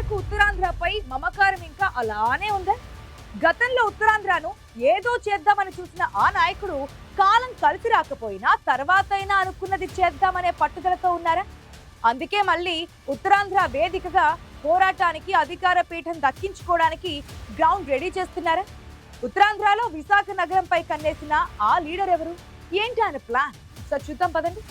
జగన్కు ఉత్తరాంధ్రపై మమకారం ఇంకా అలానే ఉందా? గతంలో ఉత్తరాంధ్రను ఏదో చేద్దామని చూసిన ఆ నాయకుడు కాలం కలిసి రాకపోయినా తర్వాతైనా అనుకున్నది చేద్దామనే పట్టుదలతో ఉన్నారా? అందుకే మళ్ళీ ఉత్తరాంధ్ర వేదికగా పోరాటానికి అధికార పీఠం దక్కించుకోవడానికి గ్రౌండ్ రెడీ చేస్తున్నారా? ఉత్తరాంధ్రలో విశాఖ నగరంపై కన్నేసిన ఆ లీడర్ ఎవరు? ఏంటి ఆయన ప్లాన్? సార్ చూద్దాం పదండి.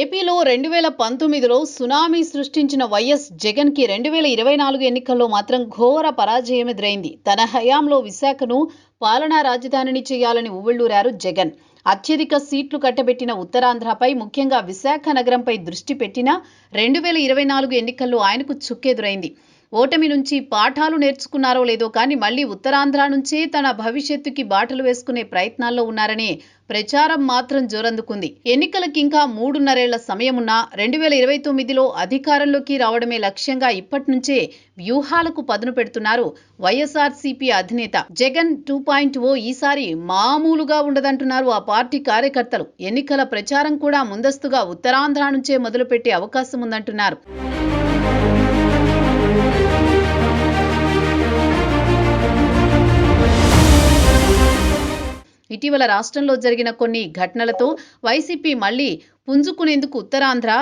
ఏపీలో 2019లో సునామీ సృష్టించిన వైఎస్ జగన్కి 2024 ఎన్నికల్లో మాత్రం ఘోర పరాజయం ఎదురైంది. తన హయాంలో విశాఖను పాలనా రాజధానిని చేయాలని ఉవ్విళ్లూరారు జగన్. అత్యధిక సీట్లు కట్టబెట్టిన ఉత్తరాంధ్రపై, ముఖ్యంగా విశాఖ నగరంపై దృష్టి పెట్టినా 2024 ఎన్నికల్లో ఆయనకు చుక్కెదురైంది. ఓటమి నుంచి పాఠాలు నేర్చుకున్నారో లేదో కానీ మళ్లీ ఉత్తరాంధ్ర నుంచే తన భవిష్యత్తుకి బాటలు వేసుకునే ప్రయత్నాల్లో ఉన్నారనే ప్రచారం మాత్రం జోరందుకుంది. ఎన్నికలకి ఇంకా 3.5 సమయమున్నా 2029లో అధికారంలోకి రావడమే లక్ష్యంగా ఇప్పటి నుంచే వ్యూహాలకు పదును పెడుతున్నారు వైఎస్ఆర్సీపీ అధినేత. జగన్ 2.0 ఈసారి మామూలుగా ఉండదంటున్నారు ఆ పార్టీ కార్యకర్తలు. ఎన్నికల ప్రచారం కూడా ముందస్తుగా ఉత్తరాంధ్ర నుంచే మొదలుపెట్టే అవకాశం ఉందంటున్నారు. ఇటీవల రాష్ట్రంలో జరిగిన కొన్ని ఘటనలతో వైసీపీ మళ్లీ పుంజుకునేందుకు ఉత్తరాంధ్ర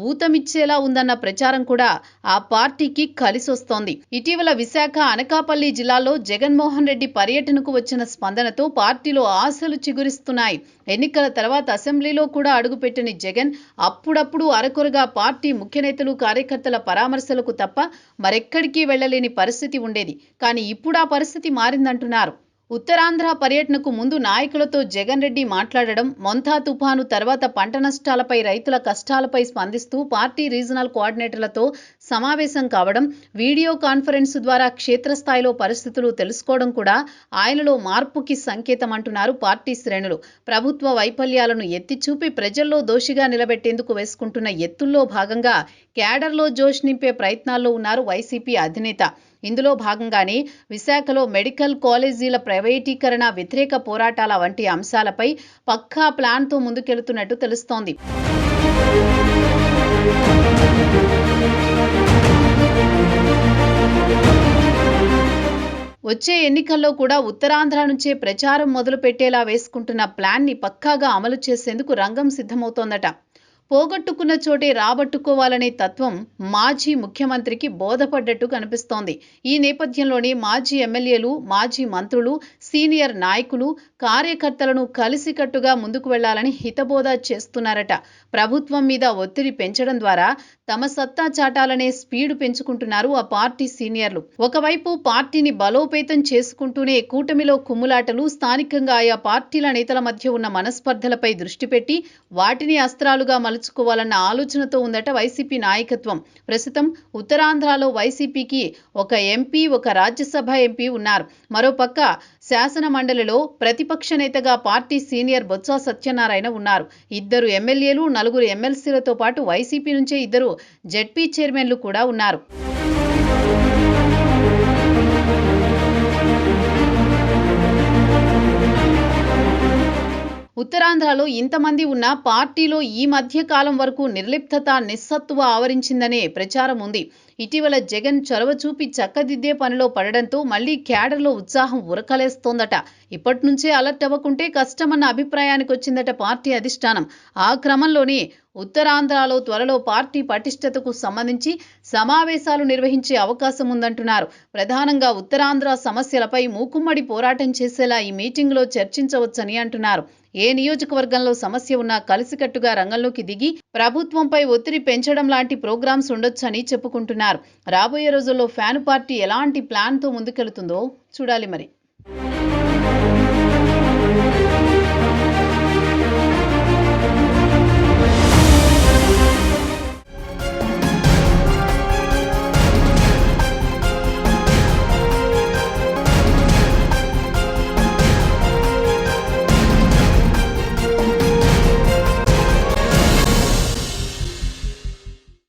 ఊతమిచ్చేలా ఉందన్న ప్రచారం కూడా ఆ పార్టీకి కలిసొస్తోంది. ఇటీవల విశాఖ, అనకాపల్లి జిల్లాల్లో జగన్మోహన్ రెడ్డి పర్యటనకు వచ్చిన స్పందనతో పార్టీలో ఆశలు చిగురిస్తున్నాయి. ఎన్నికల తర్వాత అసెంబ్లీలో కూడా అడుగుపెట్టిన జగన్ అప్పుడప్పుడు అరకొరగా పార్టీ ముఖ్య నేతలు, కార్యకర్తల పరామర్శలకు తప్ప మరెక్కడికి వెళ్లలేని పరిస్థితి ఉండేది. కానీ ఇప్పుడు ఆ పరిస్థితి మారిందంటున్నారు. ఉత్తరాంధ్ర పర్యటనకు ముందు నాయకులతో జగన్ రెడ్డి మాట్లాడడం, మొంతా తుఫాను తర్వాత పంట నష్టాలపై, రైతుల కష్టాలపై స్పందిస్తూ పార్టీ రీజనల్ కోఆర్డినేటర్లతో సమావేశం కావడం, వీడియో కాన్ఫరెన్స్ ద్వారా క్షేత్రస్థాయిలో పరిస్థితులు తెలుసుకోవడం కూడా ఆయనలో మార్పుకి సంకేతం అంటున్నారు పార్టీ శ్రేణులు. ప్రభుత్వ వైఫల్యాలను ఎత్తిచూపి ప్రజల్లో దోషిగా నిలబెట్టేందుకు వేసుకుంటున్న ఎత్తుల్లో భాగంగా క్యాడర్లో జోష్ నింపే ప్రయత్నాల్లో ఉన్నారు వైసీపీ అధినేత. ఇందులో భాగంగానే విశాఖలో మెడికల్ కాలేజీల ప్రైవేటీకరణ, వ్యతిరేక పోరాటాల వంటి అంశాలపై పక్కా ప్లాన్తో ముందుకెళ్తున్నట్టు తెలుస్తోంది. వచ్చే ఎన్నికల్లో కూడా ఉత్తరాంధ్ర నుంచే ప్రచారం మొదలు పెట్టేలా వేసుకుంటున్న ప్లాన్ని పక్కాగా అమలు చేసేందుకు రంగం సిద్ధమవుతోందట. పోగొట్టుకున్న చోటే రాబట్టుకోవాలనే తత్వం మాజీ ముఖ్యమంత్రికి బోధపడ్డట్టు కనిపిస్తోంది. ఈ నేపథ్యంలోనే మాజీ ఎమ్మెల్యేలు, మాజీ మంత్రులు, సీనియర్ నాయకులు, కార్యకర్తలను కలిసికట్టుగా ముందుకు వెళ్లాలని హితబోధ చేస్తున్నారట. ప్రభుత్వం మీద ఒత్తిడి పెంచడం ద్వారా తమ సత్తా చాటాలనే స్పీడు పెంచుకుంటున్నారు ఆ పార్టీ సీనియర్లు. ఒకవైపు పార్టీని బలోపేతం చేసుకుంటూనే కూటమిలో కుమ్ములాటలు, స్థానికంగా ఆయా పార్టీల నేతల మధ్య ఉన్న మనస్పర్ధలపై దృష్టి పెట్టి వాటిని అస్త్రాలుగా మలుచుకోవాలన్న ఆలోచనతో ఉందట వైసీపీ నాయకత్వం. ప్రస్తుతం ఉత్తరాంధ్రలో వైసీపీకి ఒక ఎంపీ, ఒక రాజ్యసభ ఎంపీ ఉన్నారు. మరోపక్క శాసన మండలిలో ప్రతిపక్ష నేతగా పార్టీ సీనియర్ బొత్స సత్యనారాయణ ఉన్నారు. 2 ఎమ్మెల్యేలు, 4 ఎమ్మెల్సీలతో పాటు వైసీపీ నుంచే 2 జెడ్పీ చైర్మన్లు కూడా ఉన్నారు. ఉత్తరాంధ్రలో ఇంతమంది ఉన్న పార్టీలో ఈ మధ్య కాలం వరకు నిర్లిప్తత, నిస్సత్తువ ఆవరించిందనే ప్రచారం ఉంది. ఇటీవల జగన్ చొరవ చూపి చక్కదిద్దే పనిలో పడడంతో మళ్లీ క్యాడర్లో ఉత్సాహం ఉరకలేస్తోందట. ఇప్పటి నుంచే అలర్ట్ అవ్వకుంటే కష్టమన్న అభిప్రాయానికి వచ్చిందట పార్టీ అధిష్టానం. ఆ క్రమంలోనే ఉత్తరాంధ్రలో త్వరలో పార్టీ పటిష్టతకు సంబంధించి సమావేశాలు నిర్వహించే అవకాశం ఉందంటున్నారు. ప్రధానంగా ఉత్తరాంధ్ర సమస్యలపై మూకుమ్మడి పోరాటం చేసేలా ఈ మీటింగ్లో చర్చించవచ్చని అంటున్నారు. ఏ నియోజకవర్గంలో సమస్య ఉన్నా కలిసికట్టుగా రంగంలోకి దిగి ప్రభుత్వంపై ఒత్తిడి పెంచడం లాంటి ప్రోగ్రామ్స్ ఉండొచ్చని చెప్పుకుంటున్నారు. రాబోయే రోజుల్లో ఫ్యాను పార్టీ ఎలాంటి ప్లాన్తో ముందుకెళ్తుందో చూడాలి మరి.